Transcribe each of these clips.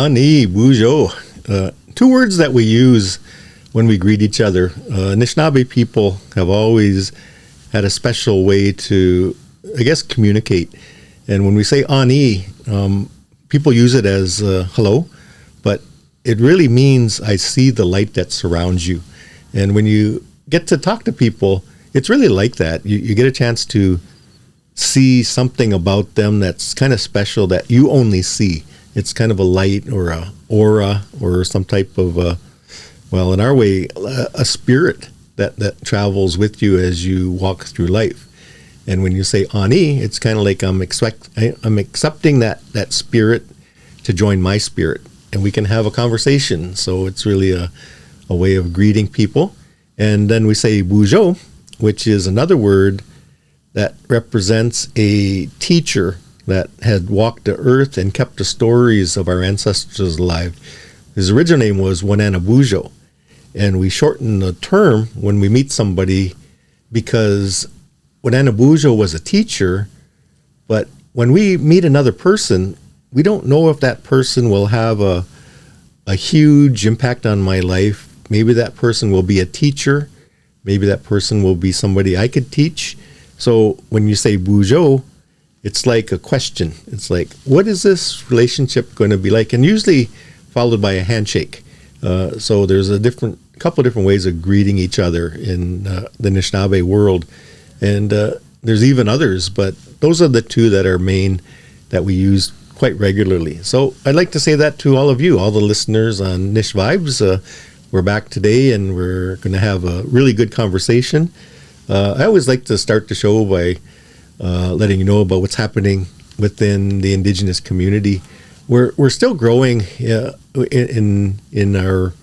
Ani, Bujo. Two words that we use when we greet each other. Anishinaabe people have always had a special way to, I guess, communicate. And when we say Ani, people use it as hello, but it really means I see the light that surrounds you. And when you get to talk to people, it's really like that. You get a chance to see something about them that's kind of special that you only see. It's kind of a light or a aura or some type of, well, in our way, a spirit that travels with you as you walk through life. And when you say Ani, it's kind of like I'm accepting that spirit to join my spirit, and we can have a conversation. So it's really a way of greeting people. And then we say Bujo, which is another word that represents a teacher that had walked the earth and kept the stories of our ancestors alive. His original name was Wananabujo, and we shorten the term when we meet somebody because Wananabujo was a teacher, but when we meet another person, we don't know if that person will have a huge impact on my life. Maybe that person will be a teacher. Maybe that person will be somebody I could teach. So when you say Bujo, it's like a question. It's like, what is this relationship going to be like? And usually followed by a handshake. So there's a couple different ways of greeting each other in the Anishinaabe world. And there's even others, but those are the two that are main that we use quite regularly. So I'd like to say that to all of you, all the listeners on Nish Vibes. We're back today, and we're going to have a really good conversation. I always like to start the show by letting you know about what's happening within the Indigenous community. We're still growing in our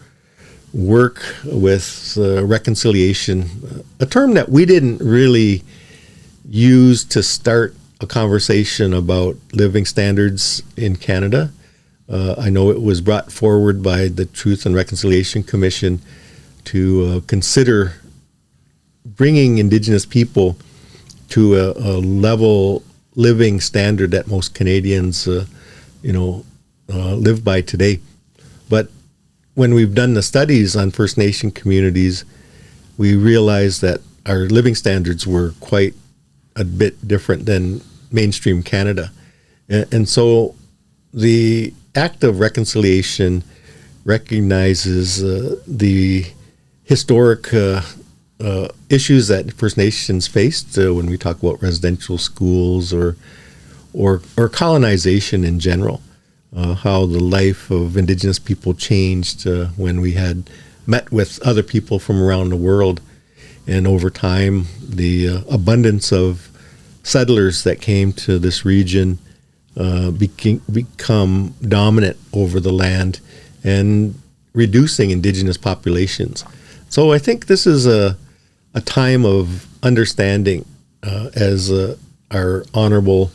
work with reconciliation, a term that we didn't really use to start a conversation about living standards in Canada. I know it was brought forward by the Truth and Reconciliation Commission to consider bringing Indigenous people to a level living standard that most Canadians, live by today. But when we've done the studies on First Nation communities, we realized that our living standards were quite a bit different than mainstream Canada. And so the act of reconciliation recognizes the historic issues that First Nations faced when we talk about residential schools or colonization in general, how the life of Indigenous people changed when we had met with other people from around the world. And over time, the abundance of settlers that came to this region become dominant over the land and reducing Indigenous populations. So I think this is a time of understanding as our Honorable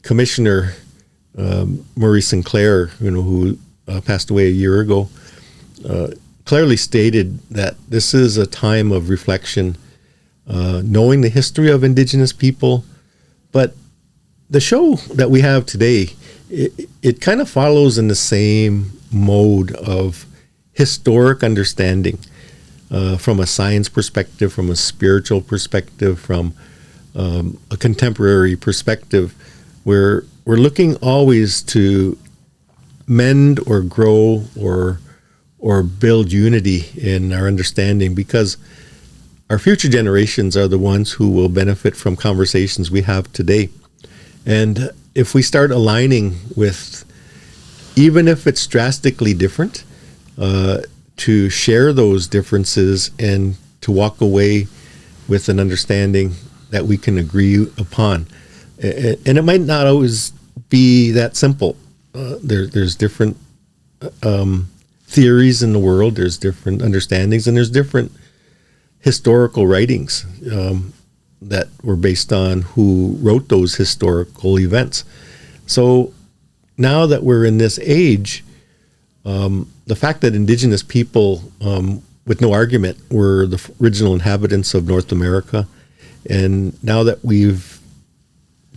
Commissioner Murray Sinclair, who passed away a year ago, clearly stated that this is a time of reflection, knowing the history of Indigenous people. But the show that we have today, it kind of follows in the same mode of historic understanding from a science perspective, from a spiritual perspective, from a contemporary perspective, where we're looking always to mend or grow or build unity in our understanding, because our future generations are the ones who will benefit from conversations we have today. And if we start aligning with, even if it's drastically different, to share those differences and to walk away with an understanding that we can agree upon. And it might not always be that simple. There's different theories in the world, there's different understandings, and there's different historical writings that were based on who wrote those historical events. So now that we're in this age, the fact that Indigenous people, with no argument, were the original inhabitants of North America, and now that we've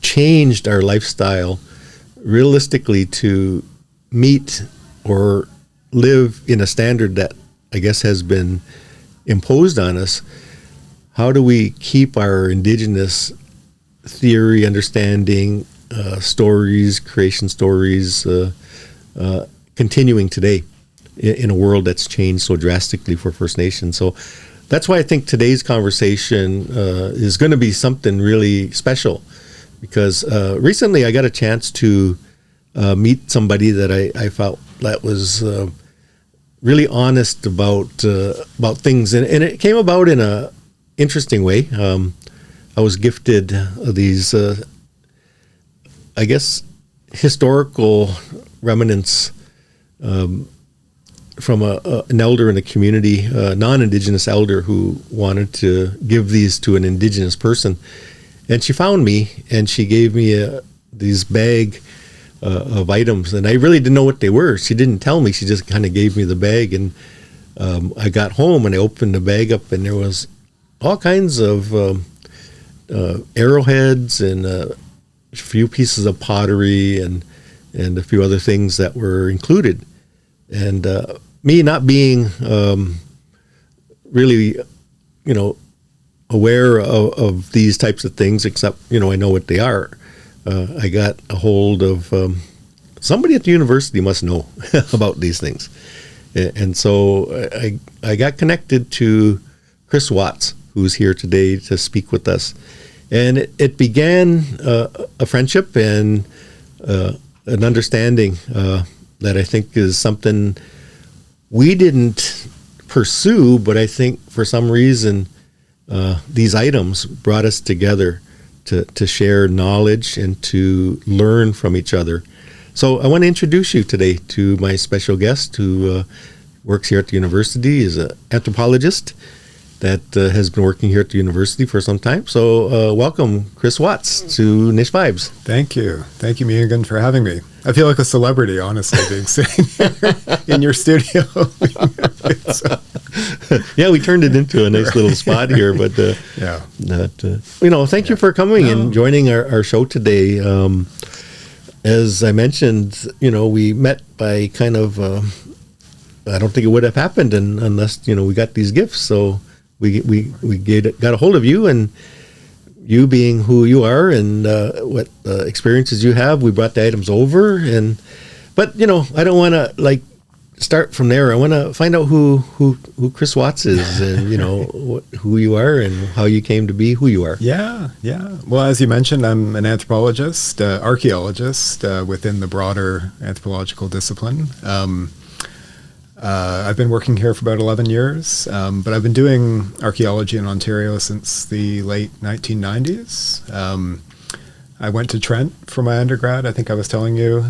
changed our lifestyle realistically to meet or live in a standard that I guess has been imposed on us, how do we keep our Indigenous theory, understanding, stories, creation stories, continuing today in a world that's changed so drastically for First Nations? So that's why I think today's conversation is going to be something really special, because recently I got a chance to meet somebody that I felt that was really honest about things, and it came about in a interesting way. I was gifted these, I guess, historical remnants from an elder in the community, a non-Indigenous elder who wanted to give these to an Indigenous person. And she found me, and she gave me these bag of items, and I really didn't know what they were. She didn't tell me. She just kind of gave me the bag, and I got home, and I opened the bag up, and there was all kinds of arrowheads and a few pieces of pottery and a few other things that were included. And me not being really, aware of these types of things, except, I know what they are. I got a hold of somebody at the university must know about these things. And so I got connected to Chris Watts, who's here today to speak with us. And it began a friendship and an understanding that I think is something we didn't pursue, but I think for some reason these items brought us together to share knowledge and to learn from each other. So I want to introduce you today to my special guest who works here at the university. Is an anthropologist that has been working here at the university for some time. So welcome, Chris Watts, to Nish Vibes. Thank you. Thank you, Myeengun, for having me. I feel like a celebrity, honestly, being sitting here in your studio. So. Yeah, we turned it into a nice little spot here, but thank you for coming and joining our show today. As I mentioned, we met by kind of, I don't think it would have happened unless, we got these gifts. So we got a hold of you, and you being who you are and what experiences you have, we brought the items over. But I don't want to start from there. I want to find out who Chris Watts is, and who you are and how you came to be who you are. Yeah. Well, as you mentioned, I'm an anthropologist, archaeologist within the broader anthropological discipline. I've been working here for about 11 years, but I've been doing archaeology in Ontario since the late 1990s. I went to Trent for my undergrad, I think I was telling you,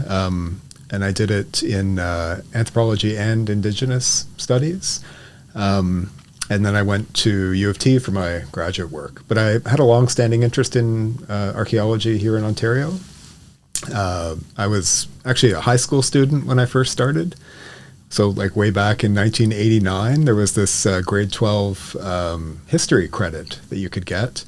and I did it in anthropology and Indigenous studies. And then I went to U of T for my graduate work. But I had a long-standing interest in archaeology here in Ontario. I was actually a high school student when I first started. So way back in 1989, there was this grade 12 history credit that you could get.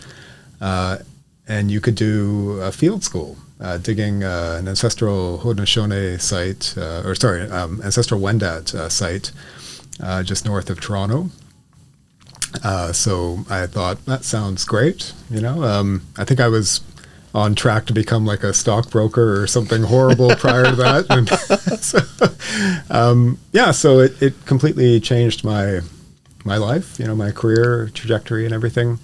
And you could do a field school, digging an ancestral Haudenosaunee site, ancestral Wendat site just north of Toronto. So I thought, that sounds great. I think I was on track to become like a stockbroker or something horrible prior to that. And so it completely changed my life, my career trajectory and everything.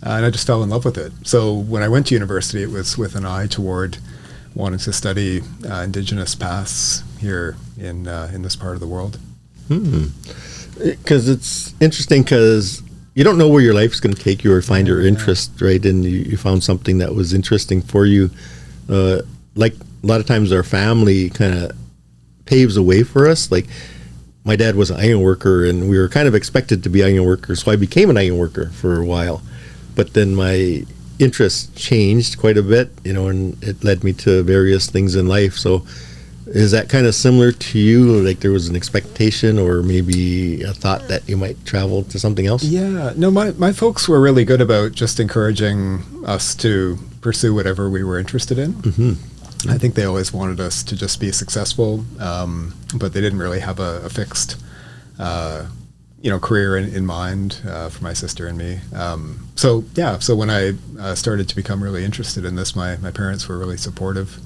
And I just fell in love with it. So when I went to university, it was with an eye toward wanting to study Indigenous past here in this part of the world. Because it's interesting, because you don't know where your life's going to take you or find your interest, right? And you found something that was interesting for you. Like a lot of times our family kind of paves a way for us. Like my dad was an iron worker, and we were kind of expected to be iron workers, so I became an iron worker for a while. But then my interest changed quite a bit, and it led me to various things in life. So is that kind of similar to you? Like there was an expectation or maybe a thought that you might travel to something else? Yeah. No, my folks were really good about just encouraging us to pursue whatever we were interested in. Mm-hmm. I think they always wanted us to just be successful, but they didn't really have a fixed, career in mind for my sister and me. So when I started to become really interested in this, my parents were really supportive.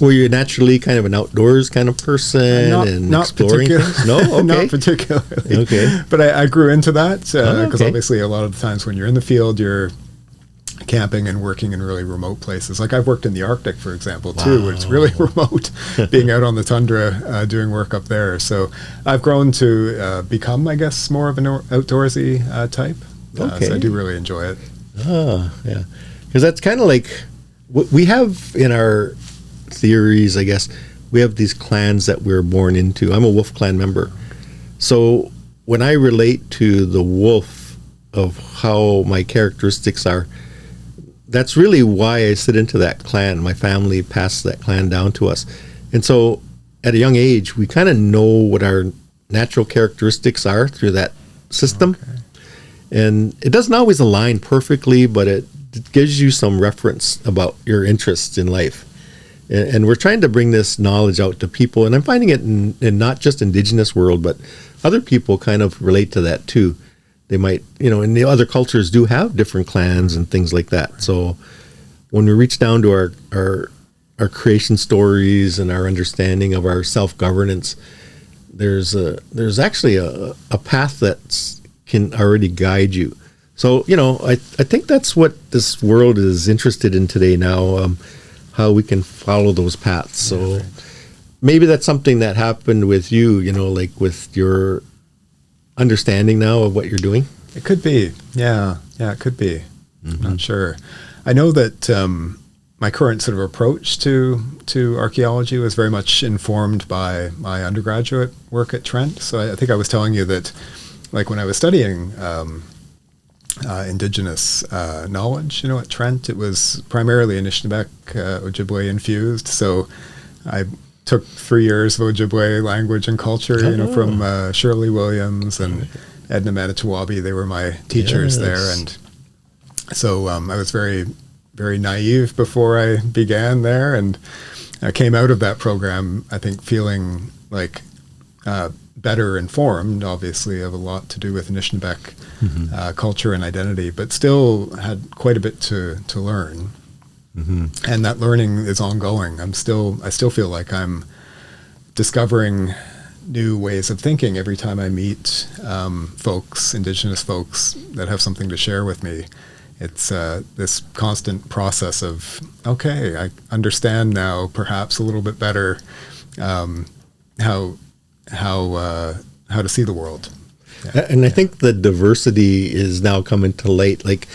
Were you naturally kind of an outdoors kind of person not exploring things? No? Okay. Not particularly. Okay. But I grew into that because okay. obviously a lot of the times when you're in the field, you're camping and working in really remote places. Like I've worked in the Arctic, for example, too, where it's really remote, being out on the tundra doing work up there. So I've grown to become, I guess, more of an outdoorsy type. Okay. So I do really enjoy it. Oh, yeah. Because that's kind of like what we have in our theories, I guess. We have these clans that we're born into. I'm a wolf clan member. So when I relate to the wolf of how my characteristics are, that's really why I sit into that clan. My family passed that clan down to us. And so at a young age, we kind of know what our natural characteristics are through that system. Okay. And it doesn't always align perfectly, but it gives you some reference about your interests in life. And we're trying to bring this knowledge out to people. And I'm finding it in not just Indigenous world, but other people kind of relate to that too. They might, and the other cultures do have different clans and things like that. So when we reach down to our creation stories and our understanding of our self-governance, there's actually a path that can already guide you. So, I think that's what this world is interested in today now, how we can follow those paths. So maybe that's something that happened with you, like with your understanding now of what you're doing? It could be. Yeah, it could be. I'm not sure. I know that my current sort of approach to archaeology was very much informed by my undergraduate work at Trent. So I think I was telling you that, like when I was studying Indigenous knowledge, at Trent, it was primarily Anishinaabe, Ojibwe infused. So I took 3 years of Ojibwe language and culture, from Shirley Williams and Edna Manitowobi. They were my teachers there. And so I was very, very naive before I began there. And I came out of that program, I think, feeling like better informed, obviously, of a lot to do with Anishinaabe culture and identity, but still had quite a bit to learn. Mm-hmm. And that learning is ongoing. I still feel like I'm discovering new ways of thinking every time I meet Indigenous folks that have something to share with me. It's this constant process of, okay, I understand now perhaps a little bit better how to see the world. Yeah. And I think the diversity is now coming to light. Like,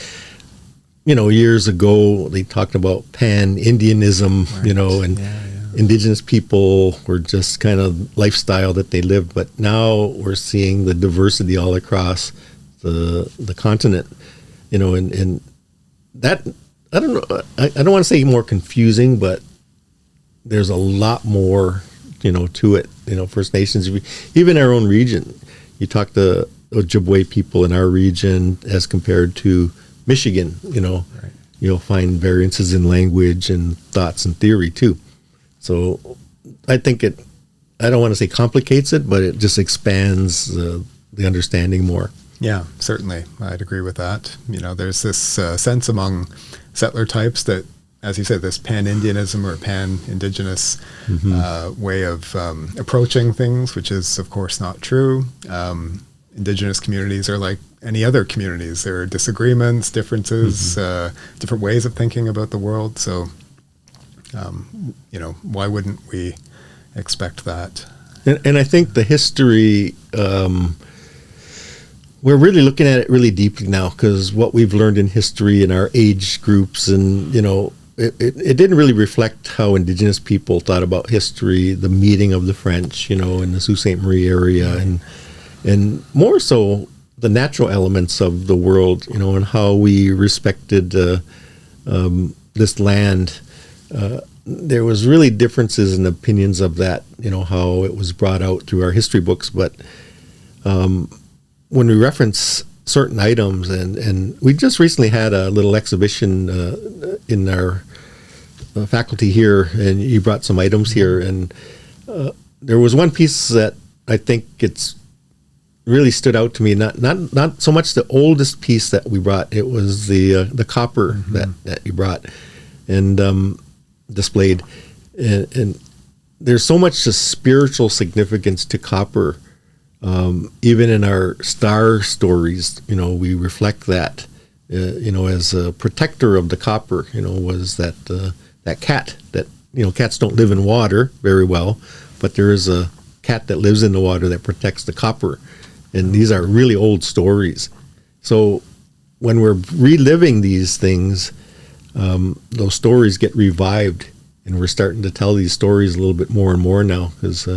years ago, they talked about pan-Indianism, right. and Indigenous people were just kind of lifestyle that they lived. But now we're seeing the diversity all across the continent, and that, I don't know, I don't want to say more confusing, but there's a lot more, to it, First Nations, even our own region. You talk to Ojibwe people in our region as compared to Michigan, right. You'll find variances in language and thoughts and theory too. So I think I don't want to say complicates it, but it just expands the understanding more. Yeah, certainly. I'd agree with that. There's this sense among settler types that, as you said, this pan-Indianism or pan-Indigenous way of approaching things, which is, of course, not true. Indigenous communities are like any other communities. There are disagreements, differences, different ways of thinking about the world. So, why wouldn't we expect that? And I think the history, we're really looking at it really deeply now, because what we've learned in history in our age groups and, it didn't really reflect how Indigenous people thought about history, the meeting of the French, in the Sault Ste. Marie area, and more so the natural elements of the world, and how we respected this land. There was really differences in opinions of that, how it was brought out through our history books. But when we reference certain items, and we just recently had a little exhibition in our faculty here, and you brought some items here, and there was one piece that I think it's really stood out to me. Not so much the oldest piece that we brought. It was the copper that you brought and displayed, and there's so much spiritual significance to copper. Even in our star stories, we reflect that. As a protector of the copper, was that cat that, cats don't live in water very well, but there is a cat that lives in the water that protects the copper. And these are really old stories. So when we're reliving these things, those stories get revived, and we're starting to tell these stories a little bit more and more now, because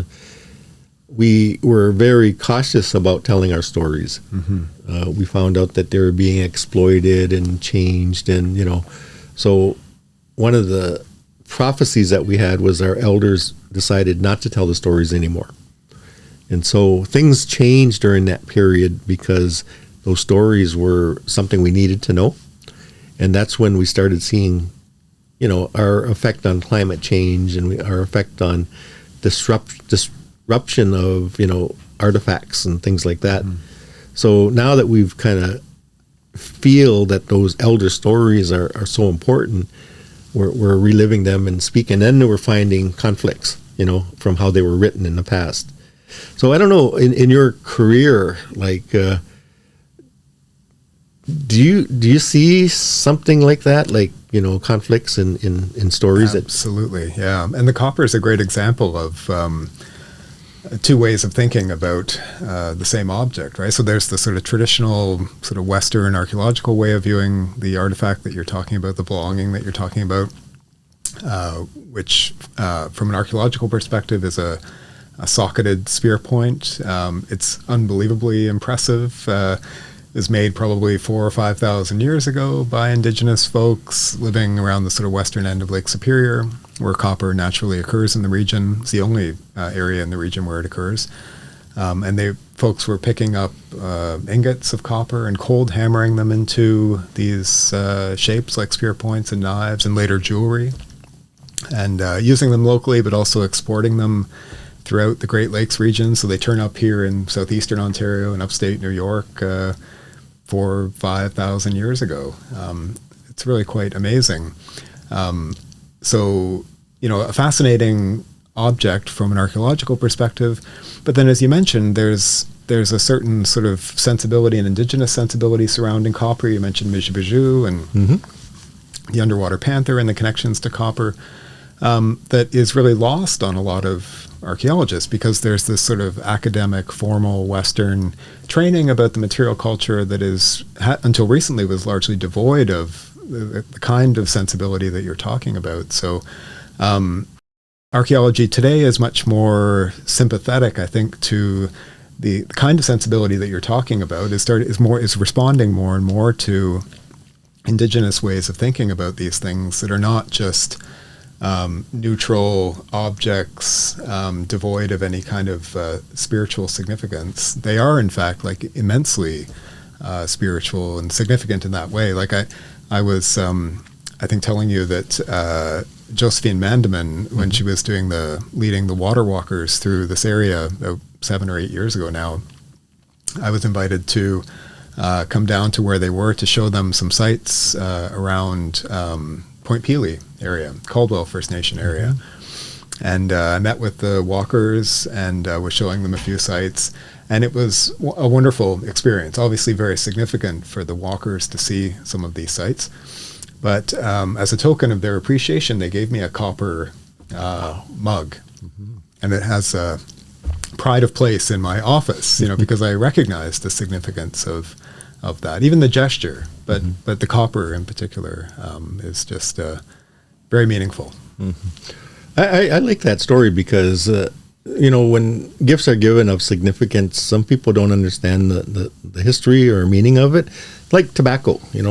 we were very cautious about telling our stories. We found out that they were being exploited and changed, and so one of the prophecies that we had was our elders decided not to tell the stories anymore. And so things changed during that period because those stories were something we needed to know. And that's when we started seeing, our effect on climate change and our effect on disruption of, artifacts and things like that. So now that we've kind of feel that those elder stories are so important, we're reliving them and speaking. And then we're finding conflicts, from how they were written in the past. So I don't know, in your career, like, do you see something like that, like, conflicts in stories? Absolutely, yeah. And the copper is a great example of two ways of thinking about the same object, right? So there's the sort of traditional sort of Western archaeological way of viewing the artifact that you're talking about, the belonging that you're talking about, which from an archaeological perspective is a socketed spear point. It's unbelievably impressive. It was made probably 4,000 or 5,000 years ago by Indigenous folks living around the sort of western end of Lake Superior, where copper naturally occurs in the region. It's the only area in the region where it occurs. And folks were picking up ingots of copper and cold hammering them into these shapes like spear points and knives and later jewelry, and using them locally, but also exporting them throughout the Great Lakes region. So they turn up here in southeastern Ontario and upstate New York 4,000 or 5,000 years ago. It's really quite amazing. So, a fascinating object from an archaeological perspective. But then, as you mentioned, there's a certain sort of sensibility, an Indigenous sensibility surrounding copper. You mentioned Mijibiju and the underwater panther and the connections to copper. That is really lost on a lot of archaeologists, because there's this sort of academic, formal Western training about the material culture that is, until recently, was largely devoid of the kind of sensibility that you're talking about. So archaeology today is much more sympathetic, I think, to the kind of sensibility that you're talking about, is responding more and more to Indigenous ways of thinking about these things that are not just neutral objects devoid of any kind of spiritual significance. They are, in fact, like immensely spiritual and significant in that way. Like I was, I think, telling you that Josephine Mandeman, when she was leading the water walkers through this area 7 or 8 years ago now, I was invited to come down to where they were to show them some sites around Point Pelee area, Caldwell First Nation area. And I met with the walkers and was showing them a few sites. And it was a wonderful experience, obviously very significant for the walkers to see some of these sites. But as a token of their appreciation, they gave me a copper mug. And it has a pride of place in my office, because I recognize the significance of that, even the gesture, but the copper in particular is just very meaningful. I like that story because, when gifts are given of significance, some people don't understand the history or meaning of it. Like tobacco, we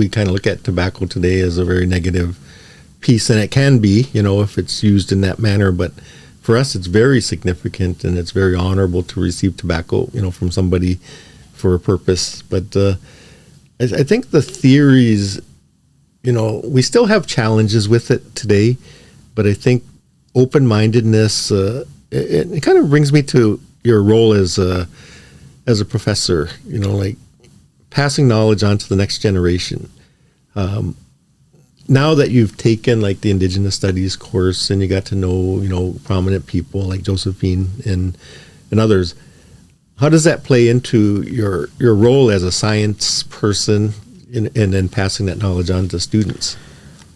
kind of look at tobacco today as a very negative piece, and it can be, if it's used in that manner. But for us, it's very significant, and it's very honorable to receive tobacco, from somebody for a purpose. But I think the theories we still have challenges with it today, but I think open-mindedness, it kind of brings me to your role as a professor, like passing knowledge on to the next generation. Now that you've taken like the Indigenous Studies course and you got to know, prominent people like Josephine and others, how does that play into your role as a science person and then passing that knowledge on to students?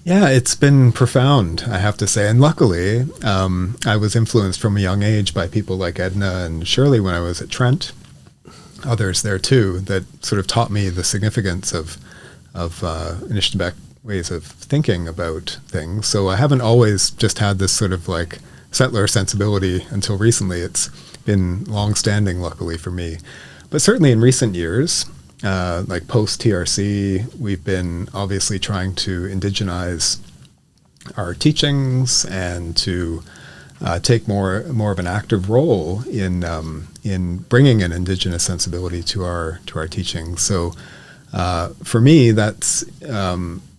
Yeah, it's been profound, I have to say. And luckily, I was influenced from a young age by people like Edna and Shirley when I was at Trent, others there too, that sort of taught me the significance of Anishinaabe ways of thinking about things. So I haven't always just had this sort of like settler sensibility until recently. It's been long-standing, luckily for me. But certainly in recent years, like post-TRC, we've been obviously trying to indigenize our teachings and to take more of an active role in bringing an Indigenous sensibility to our teachings. So for me, that's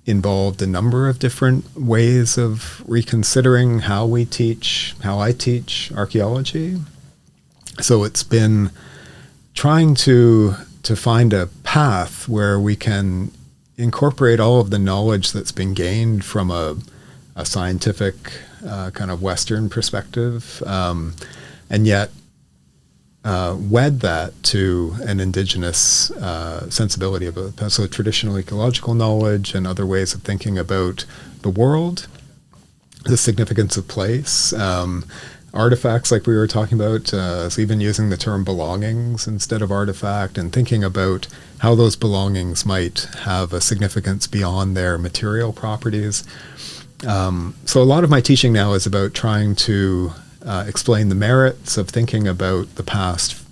involved a number of different ways of reconsidering how I teach archaeology. So it's been trying to find a path where we can incorporate all of the knowledge that's been gained from a scientific kind of Western perspective, and yet wed that to an Indigenous sensibility about that. So traditional ecological knowledge and other ways of thinking about the world, the significance of place, artifacts like we were talking about, so even using the term belongings instead of artifact, and thinking about how those belongings might have a significance beyond their material properties. So a lot of my teaching now is about trying to explain the merits of thinking about the past,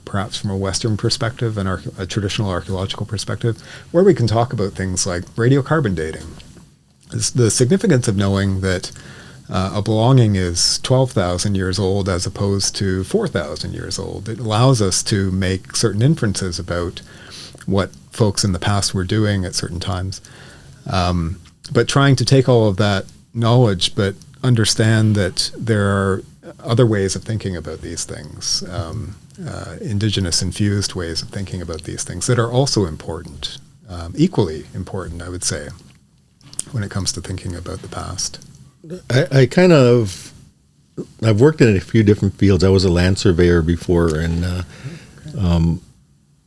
perhaps from a Western perspective and a traditional archaeological perspective, where we can talk about things like radiocarbon dating. The significance of knowing that a belonging is 12,000 years old as opposed to 4,000 years old. It allows us to make certain inferences about what folks in the past were doing at certain times. But trying to take all of that knowledge, but understand that there are other ways of thinking about these things, Indigenous infused ways of thinking about these things that are also important, equally important, I would say, when it comes to thinking about the past. I've worked in a few different fields. I was a land surveyor before, and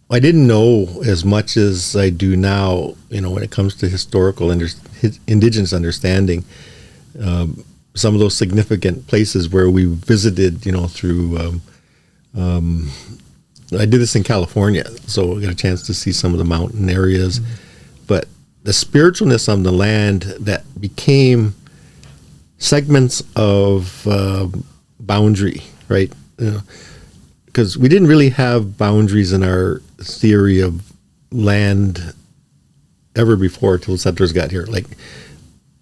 I didn't know as much as I do now, when it comes to historical Indigenous understanding. Some of those significant places where we visited, through, I did this in California, so I got a chance to see some of the mountain areas, but the spiritualness of the land that became segments of boundary, right? Because we didn't really have boundaries in our theory of land ever before till settlers got here. Like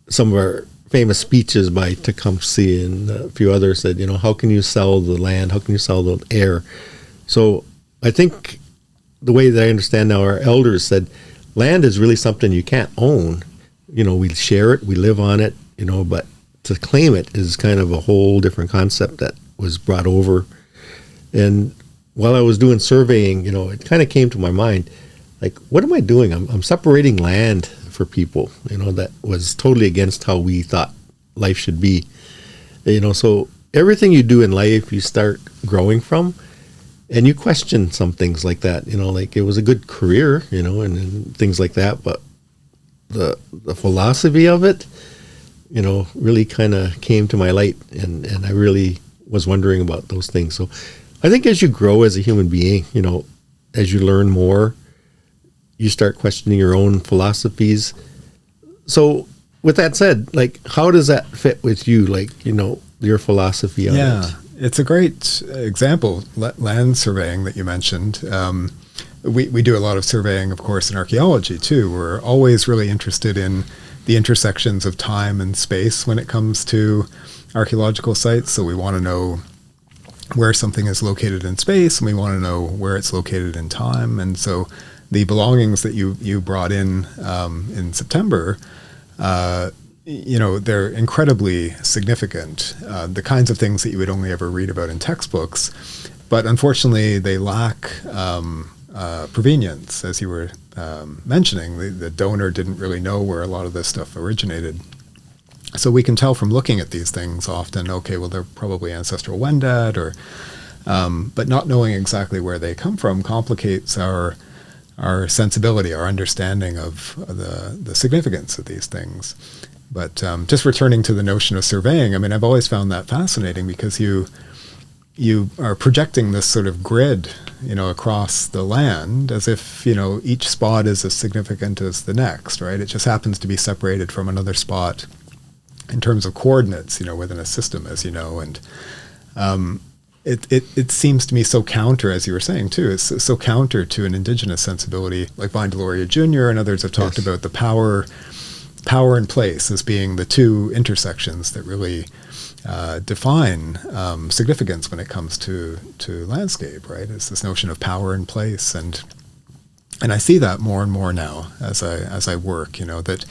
some of our famous speeches by Tecumseh and a few others said, how can you sell the land? How can you sell the air? So I think the way that I understand now, our elders said, land is really something you can't own. We share it, we live on it, but to claim it is kind of a whole different concept that was brought over. And while I was doing surveying, it kind of came to my mind, like, what am I doing? I'm separating land for people, that was totally against how we thought life should be. So everything you do in life, you start growing from, and you question some things like that, like it was a good career, and things like that, but the philosophy of it, really kind of came to my light, and I really was wondering about those things. So I think as you grow as a human being, as you learn more, you start questioning your own philosophies. So with that said, like, how does that fit with you? Like, your philosophy on it? It's a great example, land surveying that you mentioned. We do a lot of surveying, of course, in archaeology too. We're always really interested in the intersections of time and space when it comes to archaeological sites. So we want to know where something is located in space, and we want to know where it's located in time. And so the belongings that you brought in September they're incredibly significant, the kinds of things that you would only ever read about in textbooks. But unfortunately, they lack provenience, as you were mentioning. The donor didn't really know where a lot of this stuff originated. So we can tell from looking at these things often, okay, well, they're probably ancestral Wendat, but not knowing exactly where they come from complicates our sensibility, our understanding of the significance of these things. But just returning to the notion of surveying, I mean, I've always found that fascinating because you are projecting this sort of grid, across the land as if, each spot is as significant as the next, right? It just happens to be separated from another spot in terms of coordinates, within a system, as you know. And it seems to me so counter, as you were saying too, it's so counter to an Indigenous sensibility, like Vine Deloria Jr. and others have talked about the power and place as being the two intersections that really define significance when it comes to landscape, right? It's this notion of power and place, and I see that more and more now as I work. That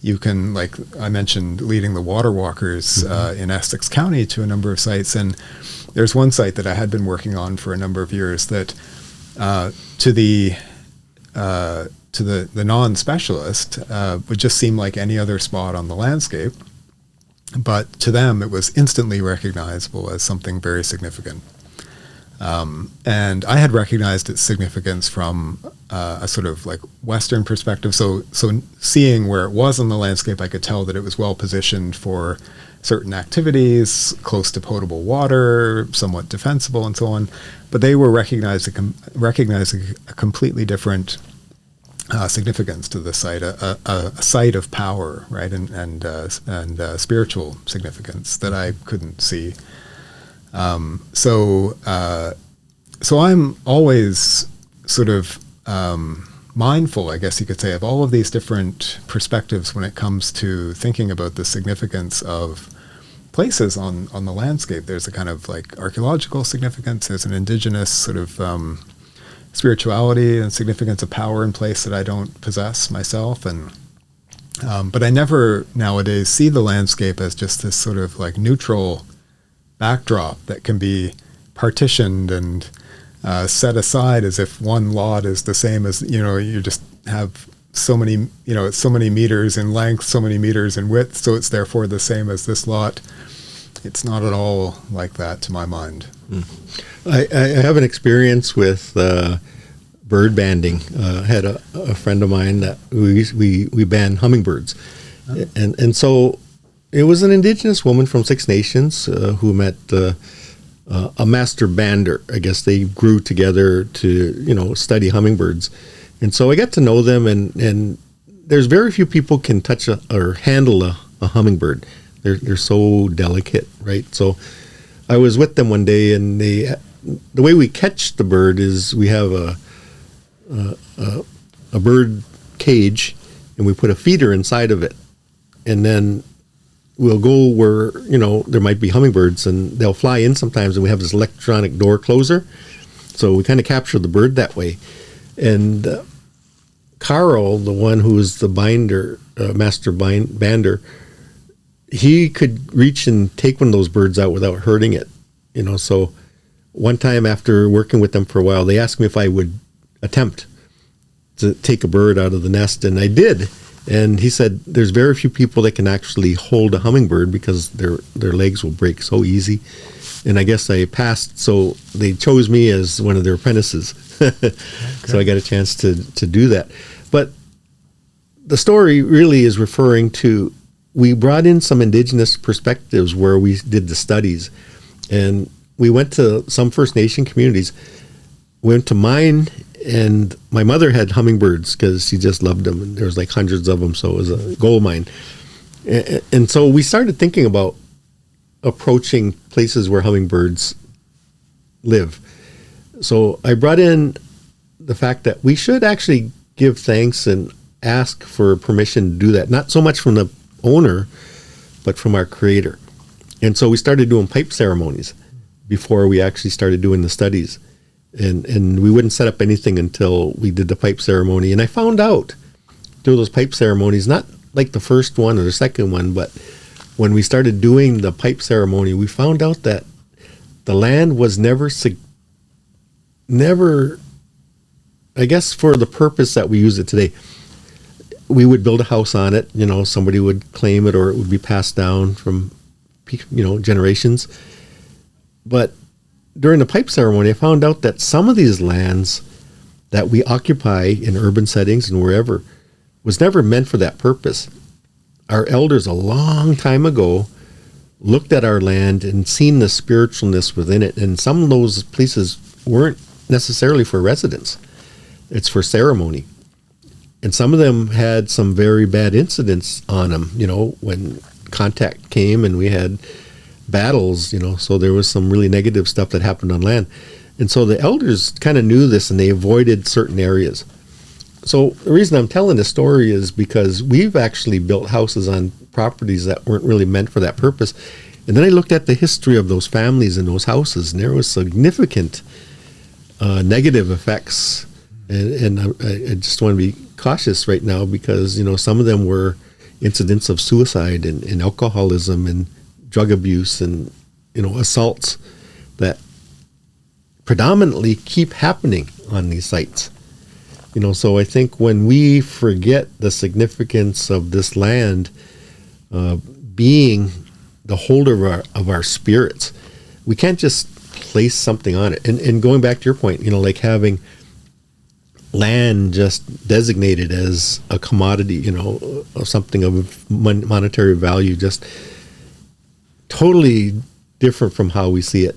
you can, like I mentioned, leading the water walkers in Essex County to a number of sites, and there's one site that I had been working on for a number of years that to the non-specialist would just seem like any other spot on the landscape. But to them, it was instantly recognizable as something very significant. And I had recognized its significance from a sort of like Western perspective. So seeing where it was on the landscape, I could tell that it was well positioned for certain activities, close to potable water, somewhat defensible, and so on. But they were recognizing a completely different significance to the site, a site of power, right, and spiritual significance that I couldn't see. So I'm always sort of mindful, I guess you could say, of all of these different perspectives when it comes to thinking about the significance of places on the landscape. There's a kind of like archaeological significance. There's an Indigenous sort of spirituality and significance of power in place that I don't possess myself, and but I never nowadays see the landscape as just this sort of like neutral backdrop that can be partitioned and set aside as if one lot is the same as, you just have so many, it's so many meters in length, so many meters in width, so it's therefore the same as this lot. It's not at all like that to my mind. I have an experience with bird banding. I had a friend of mine that we band hummingbirds. And so it was an Indigenous woman from Six Nations who met a master bander. I guess they grew together to, study hummingbirds. And so I got to know them, and there's very few people can touch or handle a hummingbird. They're so delicate, right? So I was with them one day, and the way we catch the bird is we have a bird cage, and we put a feeder inside of it, and then we'll go where there might be hummingbirds, and they'll fly in sometimes, and we have this electronic door closer, so we kind of capture the bird that way. And Carl, the one who was the binder, master bander, he could reach and take one of those birds out without hurting it. So one time after working with them for a while, they asked me if I would attempt to take a bird out of the nest, and I did. And he said there's very few people that can actually hold a hummingbird because their legs will break so easy. And I guess I passed, so they chose me as one of their apprentices. Okay. So I got a chance to do that. But the story really is referring to, we brought in some Indigenous perspectives where we did the studies. And we went to some First Nation communities. We went to mine, and my mother had hummingbirds because she just loved them. And there was like hundreds of them, so it was a gold mine. And so we started thinking about approaching places where hummingbirds live. So I brought in the fact that we should actually give thanks and ask for permission to do that. Not so much from the owner, but from our creator. And so we started doing pipe ceremonies before we actually started doing the studies. And we wouldn't set up anything until we did the pipe ceremony. And I found out through those pipe ceremonies, not like the first one or the second one, but when we started doing the pipe ceremony, we found out that the land was never, I guess, for the purpose that we use it today. We would build a house on it, somebody would claim it, or it would be passed down from, generations. But during the pipe ceremony, I found out that some of these lands that we occupy in urban settings and wherever was never meant for that purpose. Our elders a long time ago looked at our land and seen the spiritualness within it. And some of those places weren't necessarily for residence. It's for ceremony. And some of them had some very bad incidents on them, when contact came and we had battles, so there was some really negative stuff that happened on land. And so the elders kind of knew this and they avoided certain areas. So the reason I'm telling this story is because we've actually built houses on properties that weren't really meant for that purpose. And then I looked at the history of those families and those houses, and there was significant negative effects. And I just want to be cautious right now because, some of them were incidents of suicide and alcoholism and drug abuse and, assaults that predominantly keep happening on these sites. So I think when we forget the significance of this land being the holder of our spirits, we can't just place something on it. And going back to your point, like having land just designated as a commodity, something of monetary value, just totally different from how we see it,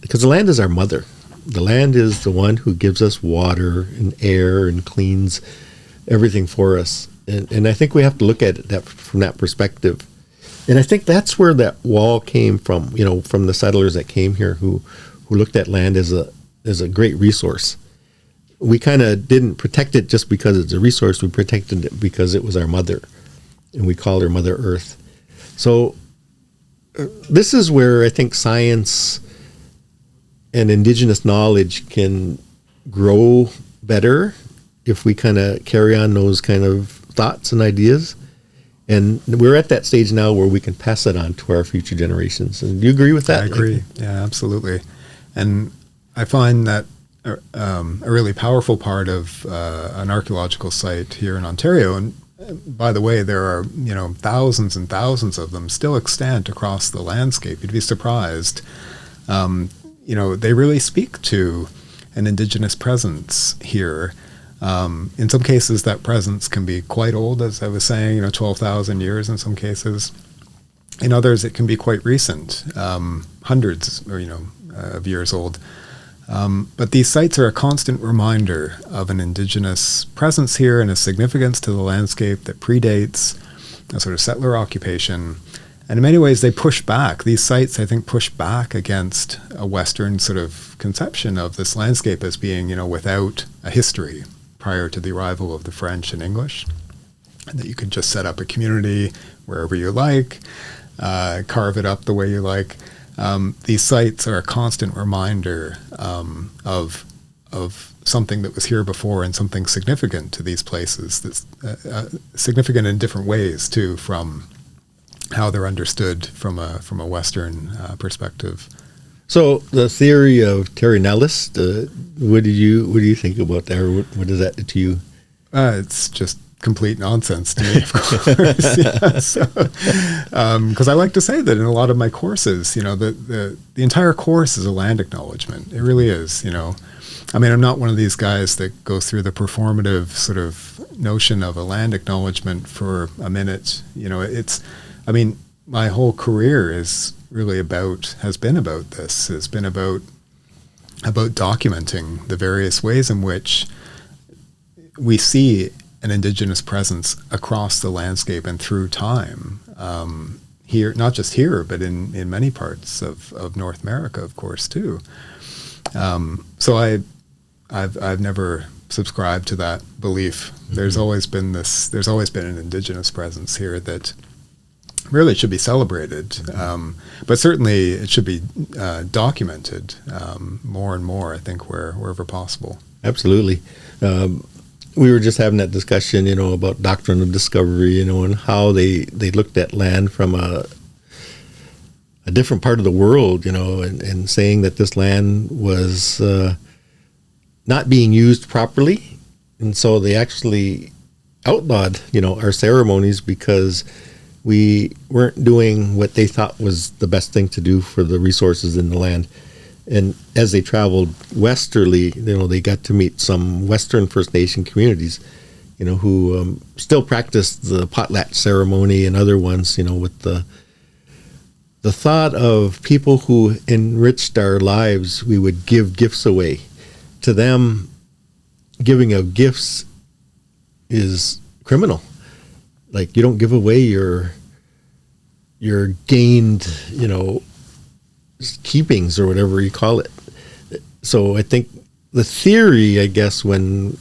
because the land is our mother. The land is the one who gives us water and air and cleans everything for us. And I think we have to look at it from that perspective. And I think that's where that wall came from, from the settlers that came here who looked at land as a great resource. We kind of didn't protect it just because it's a resource. We protected it because it was our mother, and we called her Mother Earth. So this is where I think science and Indigenous knowledge can grow better if we kind of carry on those kind of thoughts and ideas. And we're at that stage now where we can pass it on to our future generations. And do you agree with that? I agree. Yeah, absolutely. And I find that a really powerful part of an archaeological site here in Ontario, and by the way, there are thousands and thousands of them still extant across the landscape. You'd be surprised. They really speak to an Indigenous presence here. In some cases, that presence can be quite old, as I was saying, 12,000 years in some cases. In others, it can be quite recent, hundreds or, of years old. But these sites are a constant reminder of an Indigenous presence here and a significance to the landscape that predates a sort of settler occupation. And in many ways, they push back. These sites, I think, push back against a Western sort of conception of this landscape as being, without a history prior to the arrival of the French and English, and that you could just set up a community wherever you like, carve it up the way you like. These sites are a constant reminder of something that was here before and something significant to these places, that's significant in different ways, too, from how they're understood from a Western perspective. So the theory of terra nullius, what do you think about that, or what is that to you? It's just complete nonsense to me, of course. Because I like to say that in a lot of my courses, the entire course is a land acknowledgement. It really is. I'm not one of these guys that goes through the performative sort of notion of a land acknowledgement for a minute. My whole career has been about this. Has been about documenting the various ways in which we see an Indigenous presence across the landscape and through time. Here, not just here, but in many parts of North America, of course, too. So I've never subscribed to that belief. Mm-hmm. There's always been an Indigenous presence here that really should be celebrated, but certainly it should be documented more and more, I think, wherever possible. Absolutely. we were just having that discussion, about doctrine of discovery, and how they looked at land from a different part of the world, and saying that this land was not being used properly. And so they actually outlawed, our ceremonies because we weren't doing what they thought was the best thing to do for the resources in the land. And as they traveled westerly, they got to meet some Western First Nation communities, who still practiced the potlatch ceremony and other ones, with the thought of people who enriched our lives. We would give gifts away. To them, giving of gifts is criminal. Like, you don't give away your gained, keepings or whatever you call it. So I think the theory, I guess, when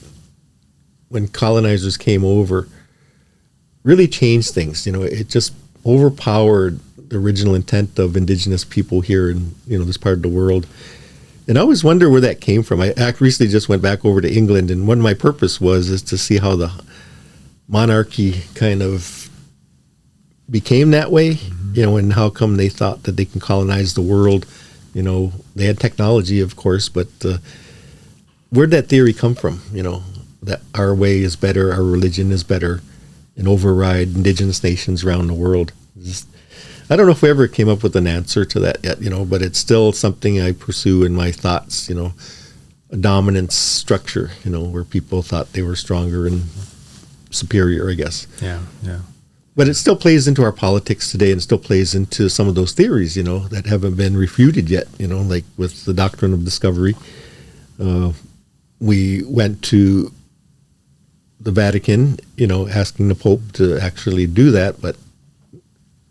colonizers came over, really changed things. It just overpowered the original intent of Indigenous people here in this part of the world. And I always wonder where that came from. I recently just went back over to England, and one of my purpose is to see how the monarchy kind of became that way, and how come they thought that they can colonize the world. They had technology, of course, but where'd that theory come from? That our way is better, our religion is better, and override Indigenous nations around the world. I don't know if we ever came up with an answer to that yet, but it's still something I pursue in my thoughts, a dominance structure, where people thought they were stronger and superior, I guess. Yeah, yeah. But it still plays into our politics today, and still plays into some of those theories, that haven't been refuted yet, like with the doctrine of discovery. We went to the Vatican, asking the Pope to actually do that, but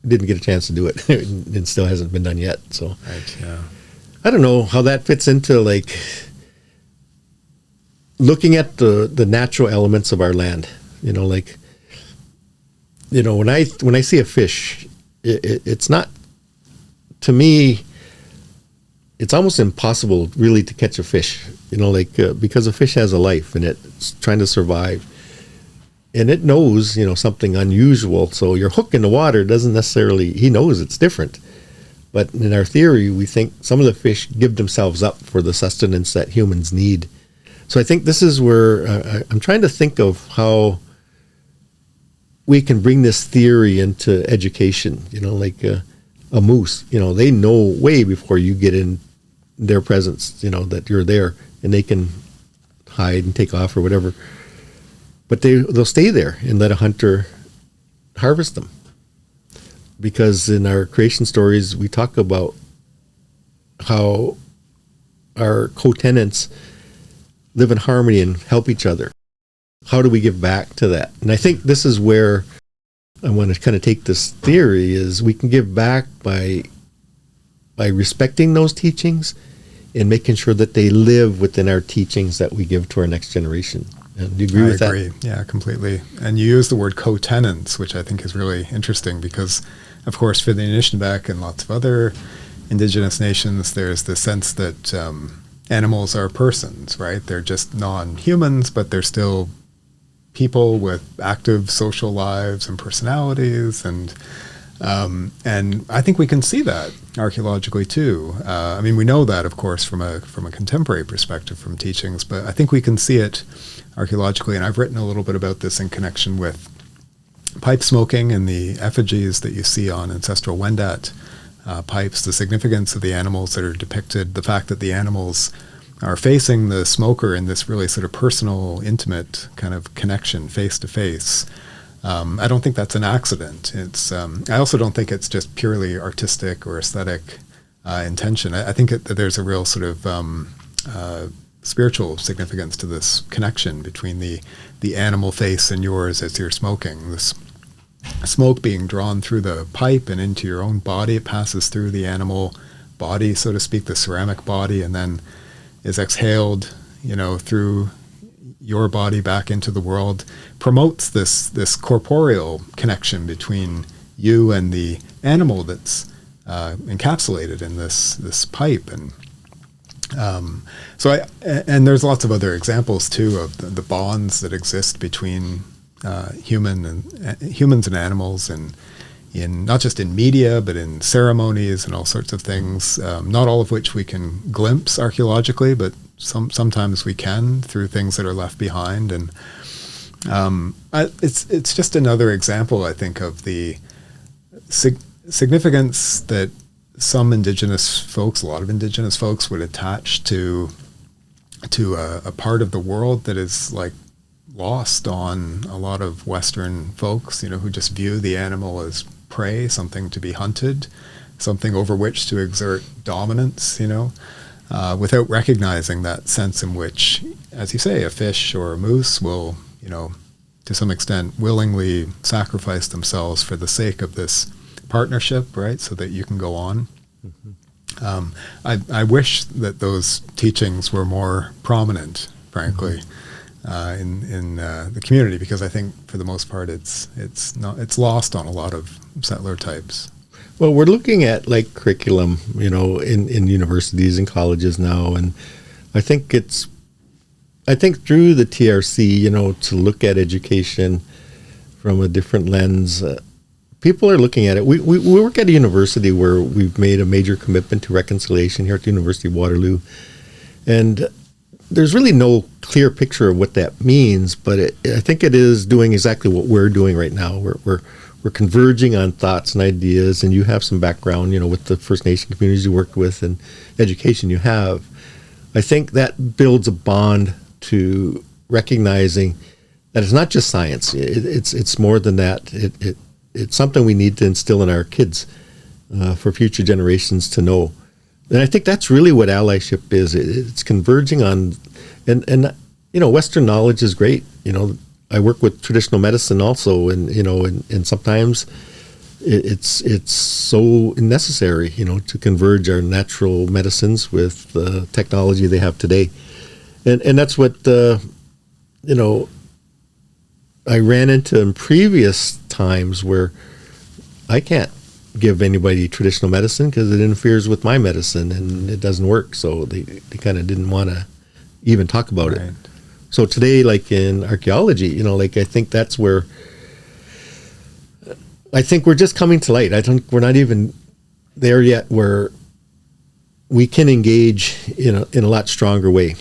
didn't get a chance to do it. It still hasn't been done yet. So right, yeah. I don't know how that fits into like looking at the natural elements of our land. When I see a fish, it's not, to me, it's almost impossible really to catch a fish. Because a fish has a life and it's trying to survive. And it knows, something unusual. So your hook in the water doesn't necessarily, he knows it's different. But in our theory, we think some of the fish give themselves up for the sustenance that humans need. So I think this is where I'm trying to think of how we can bring this theory into education, like a moose, they know way before you get in their presence, that you're there, and they can hide and take off or whatever. But they'll stay there and let a hunter harvest them. Because in our creation stories, we talk about how our co-tenants live in harmony and help each other. How do we give back to that? And I think this is where I want to kind of take this theory, is we can give back by respecting those teachings and making sure that they live within our teachings that we give to our next generation. And do you agree with that? I agree. Yeah, completely. And you use the word co-tenants, which I think is really interesting because, of course, for the Anishinaabe and lots of other Indigenous nations, there's the sense that animals are persons, right? They're just non-humans, but they're still people with active social lives and personalities, and I think we can see that archaeologically too. We know that, of course, from a contemporary perspective from teachings, but I think we can see it archaeologically. And I've written a little bit about this in connection with pipe smoking and the effigies that you see on ancestral Wendat pipes, the significance of the animals that are depicted, the fact that the animals are facing the smoker in this really sort of personal, intimate kind of connection, face to face. I don't think that's an accident. It's. I also don't think it's just purely artistic or aesthetic intention. I think that there's a real sort of spiritual significance to this connection between the animal face and yours as you're smoking. This smoke being drawn through the pipe and into your own body. It passes through the animal body, so to speak, the ceramic body, and then is exhaled, through your body back into the world, promotes this corporeal connection between you and the animal that's encapsulated in this pipe. And And there's lots of other examples too of the bonds that exist between humans and animals, and in not just in media but in ceremonies and all sorts of things. Not all of which we can glimpse archaeologically, but sometimes we can through things that are left behind. And it's just another example, I think, of the significance that some Indigenous folks, a lot of Indigenous folks, would attach to a part of the world that is like lost on a lot of Western folks, who just view the animal as prey, something to be hunted, something over which to exert dominance, without recognizing that sense in which, as you say, a fish or a moose will, to some extent willingly sacrifice themselves for the sake of this partnership, right, so that you can go on. Mm-hmm. I wish that those teachings were more prominent, frankly, in the community, because I think for the most part it's lost on a lot of settler types. Well, we're looking at like curriculum, in universities and colleges now, and I think through the TRC, to look at education from a different lens. People are looking at it. We work at a university where we've made a major commitment to reconciliation here at the University of Waterloo. And there's really no clear picture of what that means, but I think it is doing exactly what we're doing right now. We're converging on thoughts and ideas, and you have some background, with the First Nation communities you worked with and education you have. I think that builds a bond to recognizing that it's not just science. It's more than that. It's something we need to instill in our kids for future generations to know. And I think that's really what allyship is. It's converging on, and Western knowledge is great. I work with traditional medicine also, and sometimes it's so necessary, to converge our natural medicines with the technology they have today. And that's what, I ran into in previous times where I can't give anybody traditional medicine because it interferes with my medicine and it doesn't work. So they kind of didn't want to even talk about it. So today, like in archaeology, I think that's where I think we're just coming to light. We're not even there yet where we can engage in a lot stronger way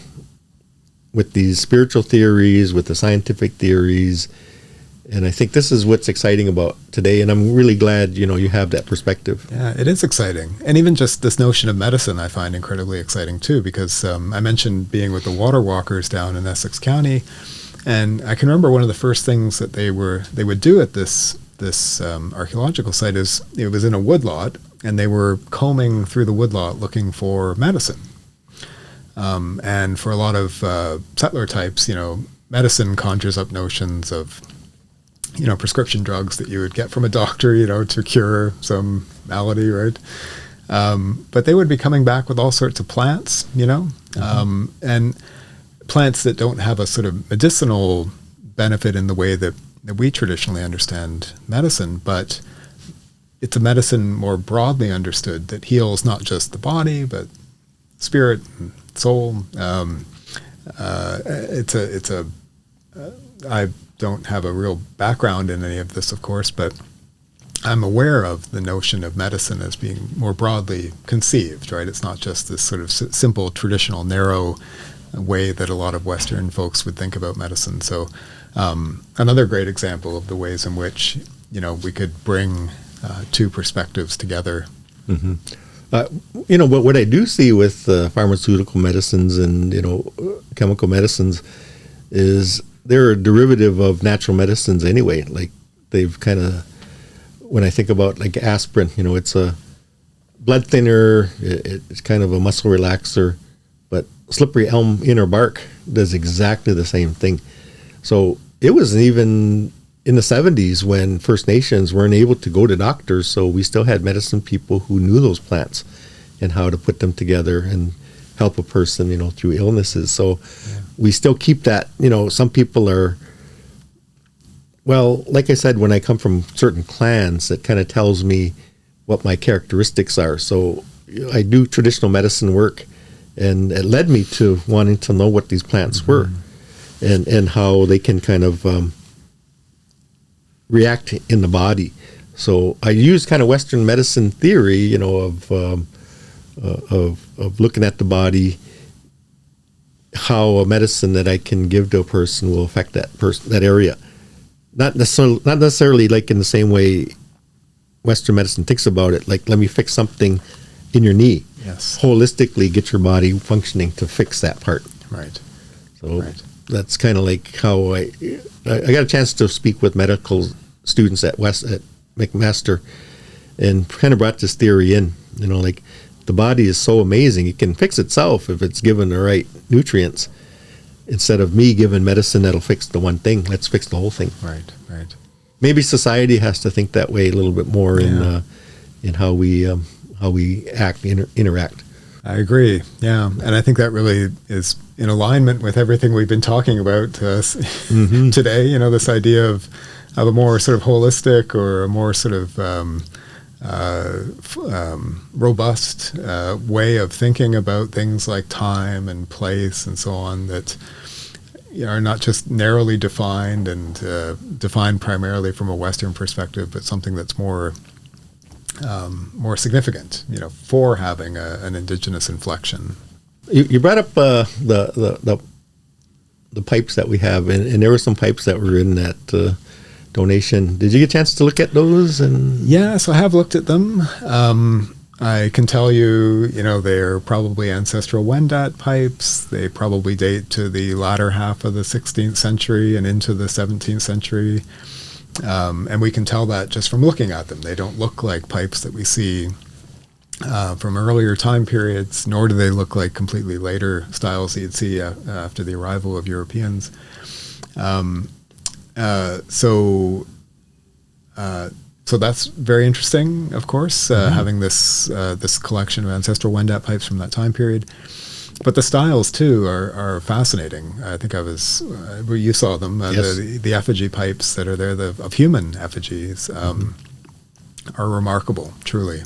with these spiritual theories, with the scientific theories. And I think this is what's exciting about today. And I'm really glad, you have that perspective. Yeah, it is exciting. And even just this notion of medicine, I find incredibly exciting too, because I mentioned being with the water walkers down in Essex County. And I can remember one of the first things that they would do at this archaeological site is it was in a woodlot, and they were combing through the woodlot looking for medicine. And for a lot of settler types, medicine conjures up notions of, prescription drugs that you would get from a doctor, to cure some malady, right? But they would be coming back with all sorts of plants, mm-hmm. And plants that don't have a sort of medicinal benefit in the way that we traditionally understand medicine, but it's a medicine more broadly understood that heals not just the body, but spirit and soul. I don't have a real background in any of this, of course, but I'm aware of the notion of medicine as being more broadly conceived, right? It's not just this sort of simple, traditional, narrow way that a lot of Western folks would think about medicine. So another great example of the ways in which, we could bring two perspectives together. Mm-hmm. But what I do see with pharmaceutical medicines and, chemical medicines is they're a derivative of natural medicines anyway. Like they've kind of, when I think about like aspirin, it's a blood thinner, it's kind of a muscle relaxer, but slippery elm inner bark does exactly the same thing. So it wasn't even in the 70s when First Nations weren't able to go to doctors, so we still had medicine people who knew those plants and how to put them together and help a person, through illnesses. So we still keep that, some people are, well, like I said, when I come from certain clans, it kind of tells me what my characteristics are. So I do traditional medicine work And it led me to wanting to know what these plants were and how they can kind of react in the body. So I use kind of Western medicine theory, you know, of looking at the body, how a medicine that I can give to a person will affect that area. Not necessarily like in the same way Western medicine thinks about it, like let me fix something in your knee. Yes. Holistically get your body functioning to fix that part. Right. So that's kind of like how I got a chance to speak with medical students at McMaster and kind of brought this theory in, you know, like the body is so amazing. It can fix itself if it's given the right nutrients. Instead of me giving medicine that'll fix the one thing, let's fix the whole thing. Right. Maybe society has to think that way a little bit more in how we interact. I agree. Yeah, and I think that really is in alignment with everything we've been talking about today. You know, this idea of a more sort of holistic or a more sort of robust way of thinking about things like time and place and so on that are not just narrowly defined and defined primarily from a Western perspective, but something that's more significant, you know, for having an Indigenous inflection. You brought up the pipes that we have, and there were some pipes that were in that donation. Did you get a chance to look at those? And yes, I have looked at them. I can tell you, you know, they're probably ancestral Wendat pipes. They probably date to the latter half of the 16th century and into the 17th century. And we can tell that just from looking at them. They don't look like pipes that we see from earlier time periods, nor do they look like completely later styles that you'd see after the arrival of Europeans. So that's very interesting, of course, having this collection of ancestral Wendat pipes from that time period. But the styles too are fascinating. I think you saw them. Yes. The effigy pipes that are there, of human effigies, are remarkable, truly.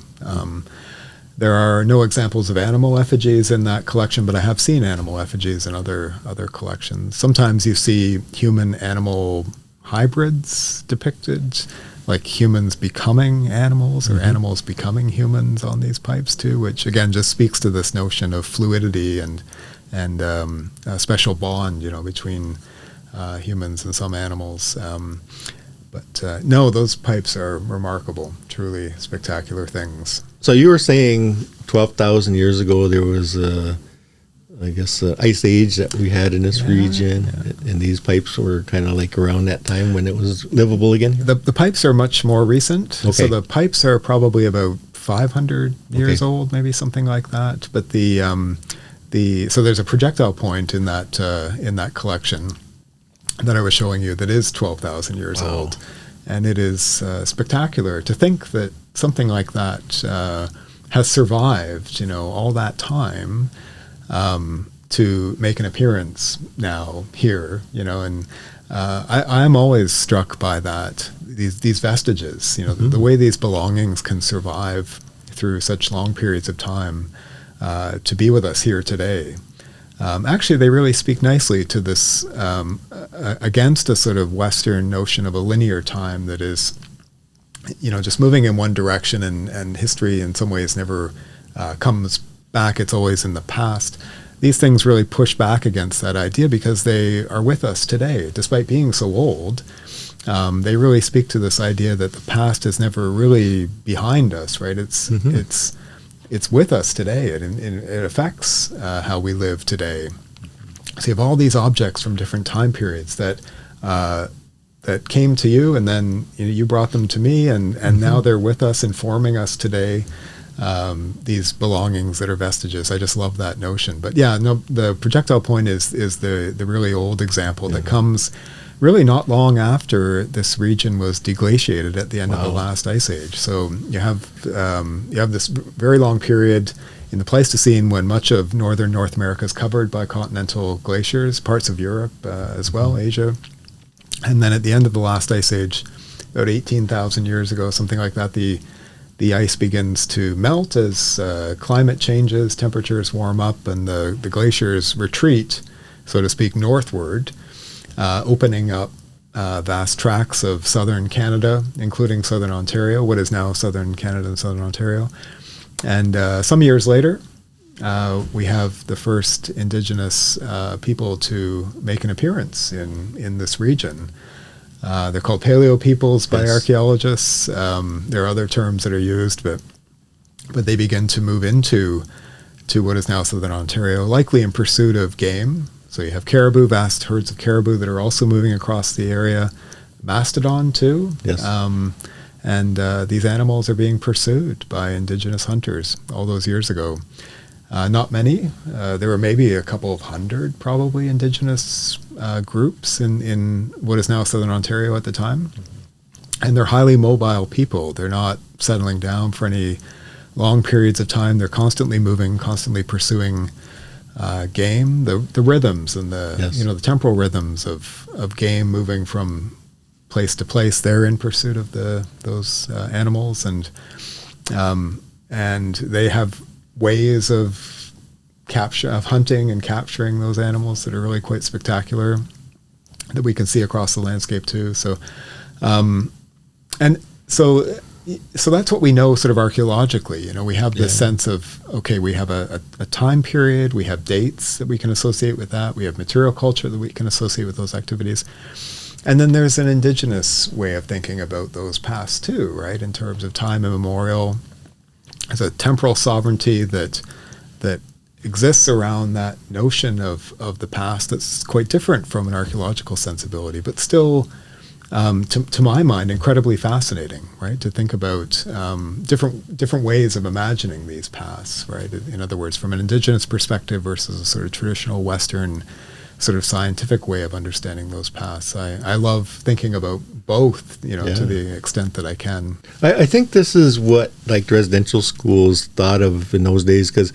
There are no examples of animal effigies in that collection, but I have seen animal effigies in other collections. Sometimes you see human-animal hybrids depicted, like humans becoming animals or animals becoming humans on these pipes too, which again just speaks to this notion of fluidity and a special bond, you know, between humans and some animals. But no, those pipes are remarkable, truly spectacular things. so you were saying 12,000 years ago there was ice age that we had in this region, and these pipes were kind of like around that time when it was livable again? The pipes are much more recent. Okay. So the pipes are probably about 500 years old, maybe something like that. But so there's a projectile point in that collection that I was showing you that is 12,000 years old. And it is spectacular to think that something like that has survived, you know, all that time to make an appearance now here, you know, and I'm always struck by that, these vestiges, you know, the way these belongings can survive through such long periods of time to be with us here today. Actually, they really speak nicely to this, against a sort of Western notion of a linear time that is, you know, just moving in one direction, and history in some ways never comes back. It's always in the past. These things really push back against that idea because they are with us today, despite being so old. They really speak to this idea that the past is never really behind us, right? It's with us today. It affects how we live today. So you have all these objects from different time periods that came to you, and then you brought them to me, and now they're with us, informing us today. These belongings that are vestiges. I just love that notion. But yeah, no, the projectile point is the really old example that comes really not long after this region was deglaciated at the end of the last ice age. So you have this very long period in the Pleistocene when much of northern North America is covered by continental glaciers, parts of Europe as well, Asia. And then at the end of the last ice age, about 18,000 years ago, something like that, the the ice begins to melt as climate changes, temperatures warm up, and the glaciers retreat, so to speak, northward, opening up vast tracts of southern Canada, including southern Ontario, what is now southern Canada and southern Ontario. And some years later, we have the first Indigenous people to make an appearance in this region. They're called paleo peoples by archaeologists. There are other terms that are used, but they begin to move into what is now southern Ontario, likely in pursuit of game. So you have caribou, vast herds of caribou that are also moving across the area. Mastodon too. Yes. And these animals are being pursued by Indigenous hunters all those years ago. Not many. There were maybe a couple of hundred, probably, Indigenous groups in what is now southern Ontario at the time. And they're highly mobile people. They're not settling down for any long periods of time. They're constantly moving, constantly pursuing game. The rhythms and the temporal rhythms of game moving from place to place. They're in pursuit of those animals, and they have ways of hunting and capturing those animals that are really quite spectacular, that we can see across the landscape too. So so that's what we know sort of archaeologically. We have this sense of, okay, we have a time period, we have dates that we can associate with that, we have material culture that we can associate with those activities. And then there's an Indigenous way of thinking about those past too, right, in terms of time immemorial. There's a temporal sovereignty that exists around that notion of the past that's quite different from an archaeological sensibility, but still, to my mind, incredibly fascinating, right? To think about different ways of imagining these pasts, right? In other words, from an Indigenous perspective versus a sort of traditional Western sort of scientific way of understanding those pasts. I love thinking about both, to the extent that I can. I think this is what residential schools thought of in those days, because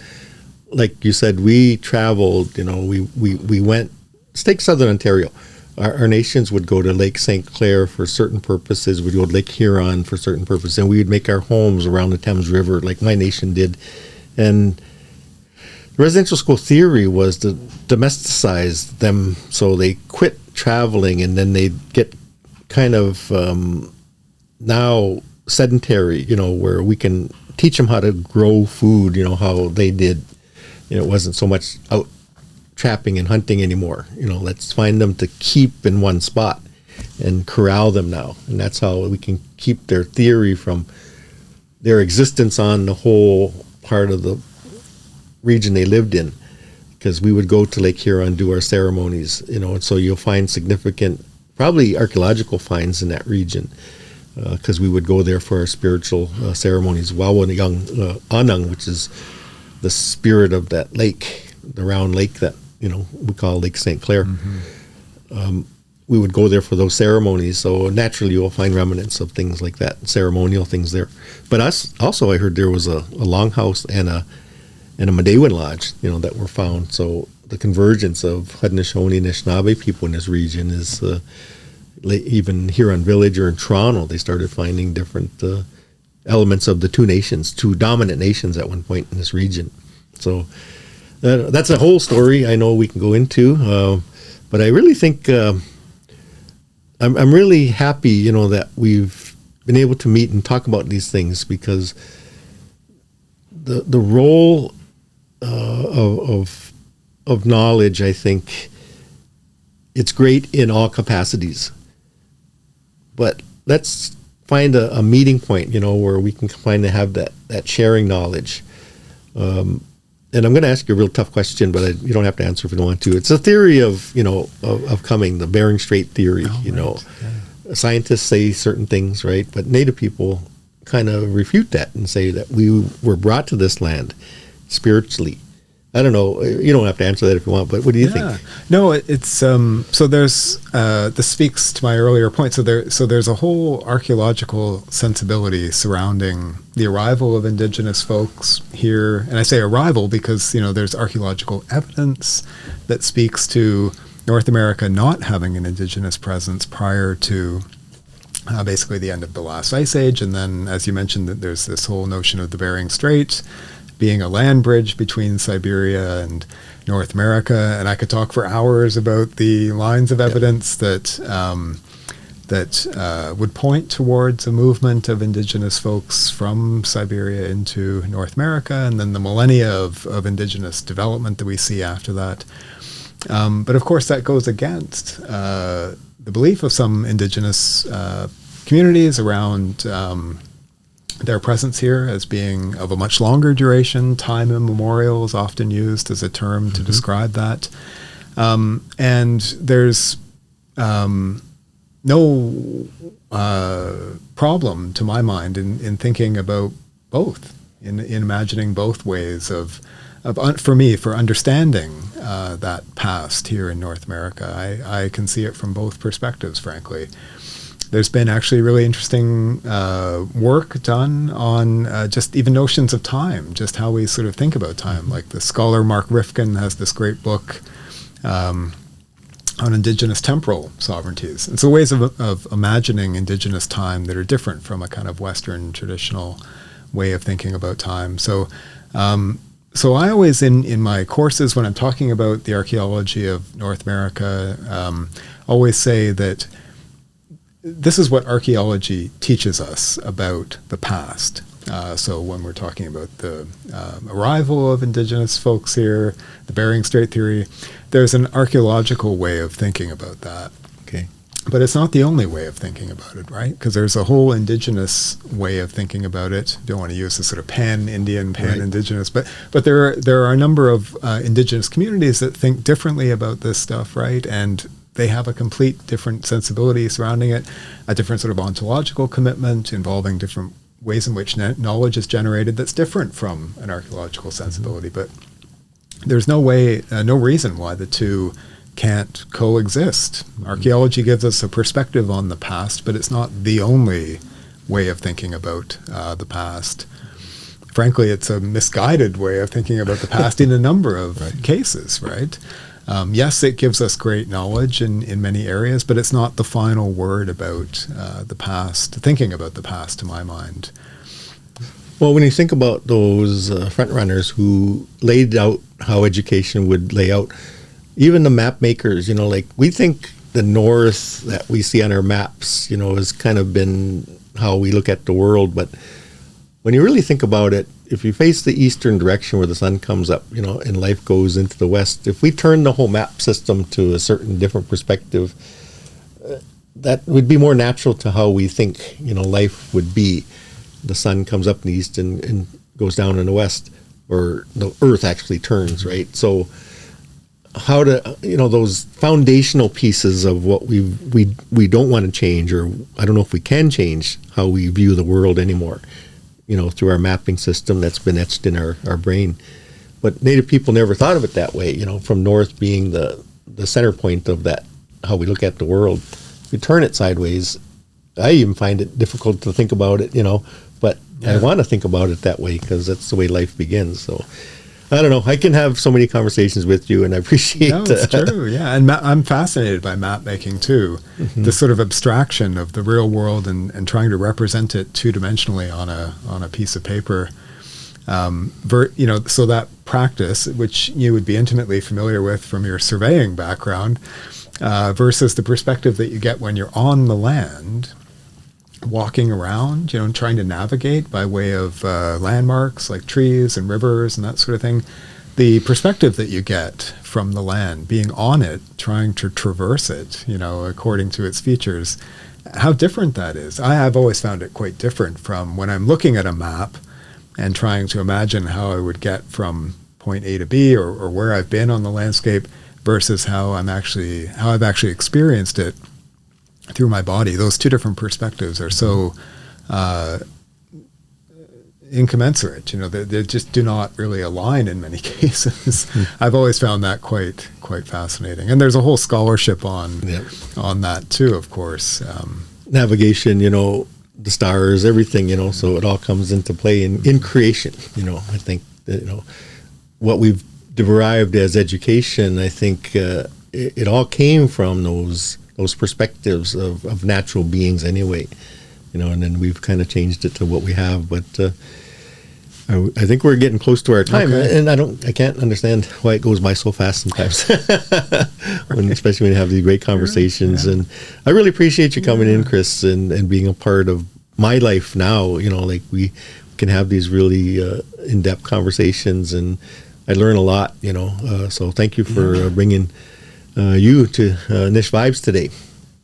like you said, we traveled, we went, take southern Ontario. Our nations would go to Lake St. Clair for certain purposes. We'd go to Lake Huron for certain purposes. And we would make our homes around the Thames River like my nation did. And residential school theory was to domesticize them so they quit traveling, and then they'd get kind of now sedentary, where we can teach them how to grow food, how they did. It wasn't so much out trapping and hunting anymore. Let's find them to keep in one spot and corral them now. And that's how we can keep their theory from their existence on the whole part of the region they lived in. Because we would go to Lake Huron, do our ceremonies, and so you'll find significant, probably archaeological finds in that region. Because we would go there for our spiritual ceremonies. Myeengun Anung, which is the spirit of that lake, the round lake that we call Lake St. Clair. Mm-hmm. We would go there for those ceremonies, so naturally you'll find remnants of things like that, ceremonial things there. But also I heard there was a longhouse and a Myeengun lodge, that were found. So the convergence of Haudenosaunee and Anishinaabe people in this region is even here on Village or in Toronto, they started finding different elements of the two dominant nations at one point in this region. So that's a whole story I know we can go into, but I really think I'm really happy, that we've been able to meet and talk about these things, because the role of knowledge, I think it's great in all capacities, but let's find a meeting point, where we can kind of have that sharing knowledge. And I'm going to ask you a real tough question, but you don't have to answer if you don't want to. It's a theory of coming, the Bering Strait theory. Yeah. Scientists say certain things, right? But Native people kind of refute that and say that we were brought to this land spiritually. I don't know. You don't have to answer that if you want, but what do you think? No, it's so there's this speaks to my earlier point. So there's a whole archaeological sensibility surrounding the arrival of Indigenous folks here, and I say arrival because there's archaeological evidence that speaks to North America not having an Indigenous presence prior to basically the end of the last ice age. And then, as you mentioned, that there's this whole notion of the Bering Strait being a land bridge between Siberia and North America. And I could talk for hours about the lines of evidence that would point towards a movement of indigenous folks from Siberia into North America, and then the millennia of indigenous development that we see after that. But of course, that goes against the belief of some indigenous communities around their presence here as being of a much longer duration. Time immemorial is often used as a term to describe that. And there's no problem, to my mind, in thinking about both, in imagining both ways for understanding that past here in North America. I can see it from both perspectives, frankly. There's been actually really interesting work done on just even notions of time, just how we sort of think about time. Like the scholar Mark Rifkin has this great book on indigenous temporal sovereignties. And so ways of imagining indigenous time that are different from a kind of Western traditional way of thinking about time. So I always, in my courses, when I'm talking about the archaeology of North America, always say that this is what archaeology teaches us about the past. So when we're talking about the arrival of indigenous folks here, the Bering Strait theory, there's an archaeological way of thinking about that. Okay. But it's not the only way of thinking about it, right? Because there's a whole indigenous way of thinking about it. Don't want to use the sort of pan-Indian, pan-indigenous, but there are a number of indigenous communities that think differently about this stuff, right? And they have a complete different sensibility surrounding it, a different sort of ontological commitment involving different ways in which knowledge is generated that's different from an archaeological sensibility. But there's no reason why the two can't coexist. Archaeology gives us a perspective on the past, but it's not the only way of thinking about the past. Frankly, it's a misguided way of thinking about the past in a number of cases, right? Yes, it gives us great knowledge in many areas, but it's not the final word about the past, thinking about the past, to my mind. Well, when you think about those front runners who laid out how education would lay out, even the map makers, like we think the north that we see on our maps, has kind of been how we look at the world. But when you really think about it, if you face the eastern direction where the sun comes up, and life goes into the west, if we turn the whole map system to a certain different perspective, that would be more natural to how we think, life would be. The sun comes up in the east and goes down in the west, or the earth actually turns, right? So how to, those foundational pieces of what we don't want to change, or I don't know if we can change how we view the world anymore, through our mapping system that's been etched in our brain. But Native people never thought of it that way, from north being the center point of that, how we look at the world. If we turn it sideways, I even find it difficult to think about it, but I want to think about it that way because that's the way life begins. So I don't know. I can have so many conversations with you, and I appreciate that. No, it's true, yeah. And I'm fascinated by map making, too. Mm-hmm. The sort of abstraction of the real world and trying to represent it two-dimensionally on a piece of paper. So that practice, which you would be intimately familiar with from your surveying background, versus the perspective that you get when you're on the land, walking around, trying to navigate by way of landmarks like trees and rivers and that sort of thing. The perspective that you get from the land, being on it, trying to traverse it, according to its features, how different that is. I have always found it quite different from when I'm looking at a map and trying to imagine how I would get from point A to B or where I've been on the landscape versus how I've actually experienced it through my body. Those two different perspectives are so incommensurate. They just do not really align in many cases. I've always found that quite fascinating. And there's a whole scholarship on that too, of course. Navigation, the stars, everything, so it all comes into play in creation. I think that, what we've derived as education, I think it all came from those those perspectives of natural beings anyway, and then we've kind of changed it to what we have. But I think we're getting close to our time, and I can't understand why it goes by so fast sometimes, especially when you have these great conversations. And I really appreciate you coming in, Chris, and being a part of my life now. Like we can have these really in-depth conversations, and I learn a lot. So thank you for bringing you to Nish Vibes today.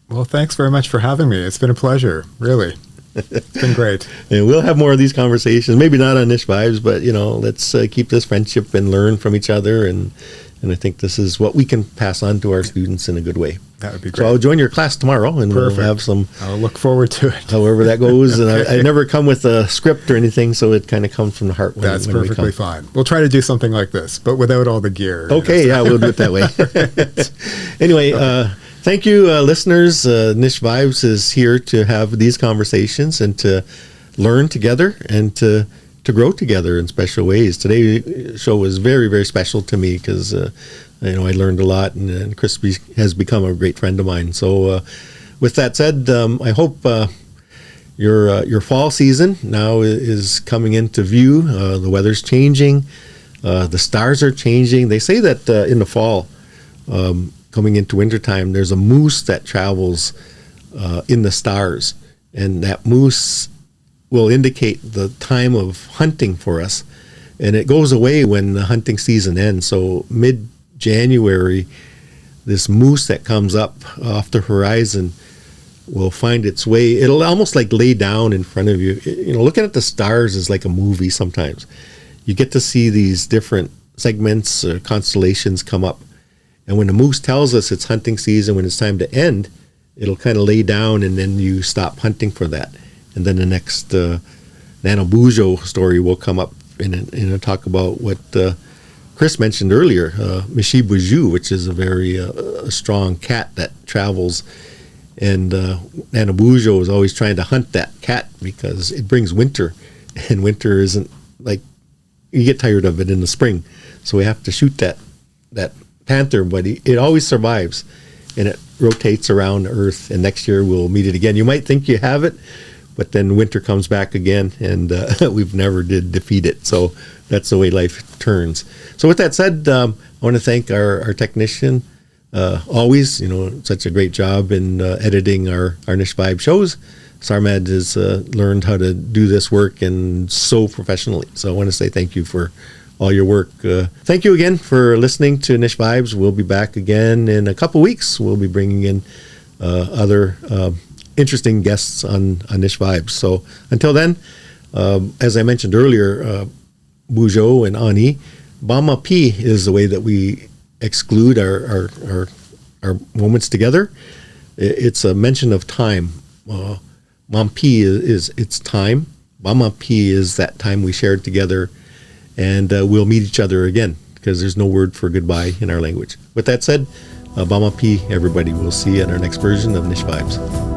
Well, thanks very much for having me. It's been a pleasure, really. It's been great. And we'll have more of these conversations, maybe not on Nish Vibes, but, let's keep this friendship and learn from each other. And I think this is what we can pass on to our students in a good way. That would be great. So I'll join your class tomorrow, and Perfect. We'll have some. I'll look forward to it. However that goes. And I never come with a script or anything, so it kind of comes from the heart. That's perfectly fine. We'll try to do something like this, but without all the gear. Okay, we'll do it that way. Anyway, thank you, listeners. Nish Vibes is here to have these conversations and to learn together and to grow together in special ways. Today's show was very, very special to me because I learned a lot, and Chris has become a great friend of mine. So with that said, I hope your fall season now is coming into view. The weather's changing. The stars are changing. They say that in the fall, coming into wintertime, there's a moose that travels in the stars, and that moose will indicate the time of hunting for us, and it goes away when the hunting season ends. So mid-January, this moose that comes up off the horizon will find its way. It'll almost like lay down in front of you. Looking at the stars is like a movie sometimes. You get to see these different segments or constellations come up. And when the moose tells us it's hunting season, when it's time to end, it'll kind of lay down, and then you stop hunting for that. And then the next Nanabujo story will come up and talk about what Chris mentioned earlier, Mishibuju, which is a very strong cat that travels. And Nanabujo is always trying to hunt that cat because it brings winter. And winter isn't like, you get tired of it in the spring. So we have to shoot that panther, but it always survives, and it rotates around Earth, and next year we'll meet it again. You might think you have it, but then winter comes back again, and we've never did defeat it. So that's the way life turns. So with that said, I want to thank our technician, always, such a great job in editing our Nish Vibe shows. Sarmad has learned how to do this work and so professionally. So I want to say thank you for all your work. Thank you again for listening to Nish Vibes. We'll be back again in a couple weeks. We'll be bringing in other interesting guests on Nish Vibes. So until then, as I mentioned earlier, Bujo and Ani, Bama Pi is the way that we exclude our moments together. It's a mention of time. Mampi is its time. Bama Pi is that time we shared together, and we'll meet each other again because there's no word for goodbye in our language. With that said, Bama Pi, everybody. We'll see you in our next version of Nish Vibes.